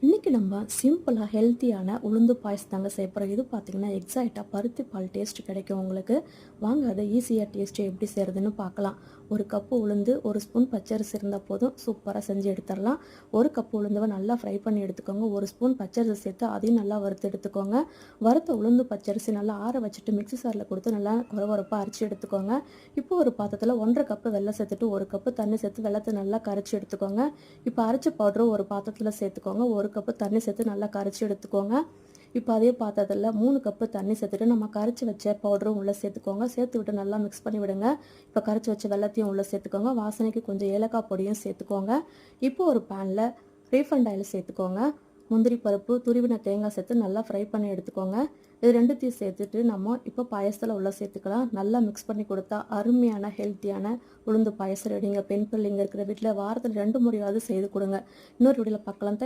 இன்றைக்கி நம்ம சிம்பிளாக ஹெல்த்தியான உளுந்து பாயசம் தாங்க செய்ய போகிறோம். இது பார்த்திங்கன்னா எக்ஸாக்டாக பருத்தி பால் டேஸ்ட் கிடைக்கும் உங்களுக்கு. வாங்க அதை ஈஸியாக டேஸ்ட்டு எப்படி செய்கிறதுன்னு பார்க்கலாம். ஒரு கப்பு உளுந்து, ஒரு ஸ்பூன் பச்சரிசி இருந்தால் போதும், சூப்பராக செஞ்சு எடுத்துடலாம். ஒரு கப்பு உளுந்துவை நல்லா ஃப்ரை பண்ணி எடுத்துக்கோங்க. ஒரு ஸ்பூன் பச்சரிசி சேர்த்து அதையும் நல்லா வறுத்து எடுத்துக்கோங்க. வறுத்த உளுந்து பச்சரிசி நல்லா ஆற வச்சுட்டு மிக்ஸி சாரில் கொடுத்து நல்லா குறவரப்பாக அரைச்சி எடுத்துக்கோங்க. இப்போ ஒரு பாத்திரத்தில் 1.5 கப்பு வெல்லம் சேர்த்துட்டு 1 கப்பு தண்ணி சேர்த்து வெள்ளத்தை நல்லா கரைச்சி எடுத்துக்கோங்க. இப்போ அரைச்ச பவுடரும் ஒரு பாத்திரத்தில் சேர்த்துக்கோங்க. 1 கப்பு தண்ணி சேர்த்து நல்லா கரைச்சி எடுத்துக்கோங்க. இப்போ அதே பாத்திரத்தில் 3 கப்பு தண்ணி சேர்த்துட்டு நம்ம கரைச்சி வச்ச பவுடரும் உள்ளே சேர்த்துக்கோங்க. சேர்த்து விட்டு நல்லா மிக்ஸ் பண்ணி விடுங்க. இப்போ கரைச்சி வச்ச வெள்ளத்தையும் உள்ளே சேர்த்துக்கோங்க. வாசனைக்கு கொஞ்சம் ஏலக்காய் பொடியும் சேர்த்துக்கோங்க. இப்போ ஒரு பேனில் ரீஃபண்ட் ஆயில் சேர்த்துக்கோங்க. முந்திரி பருப்பு, துருவின தேங்காய் சேர்த்து நல்லா ஃப்ரை பண்ணி எடுத்துக்கோங்க. இது ரெண்டுத்தையும் சேர்த்துட்டு நம்ம இப்போ பாயசத்தில் உள்ள சேர்த்துக்கலாம். நல்லா மிக்ஸ் பண்ணி கொடுத்தா அருமையான ஹெல்த்தியான உளுந்து பாயசம் ரெடிங்க. பெண் பிள்ளைங்க இருக்கிற வீட்டில் வாரத்தில் 2 முறையாவது செய்து கொடுங்க. இன்னொரு வீடியோவில் பார்க்கலாம்.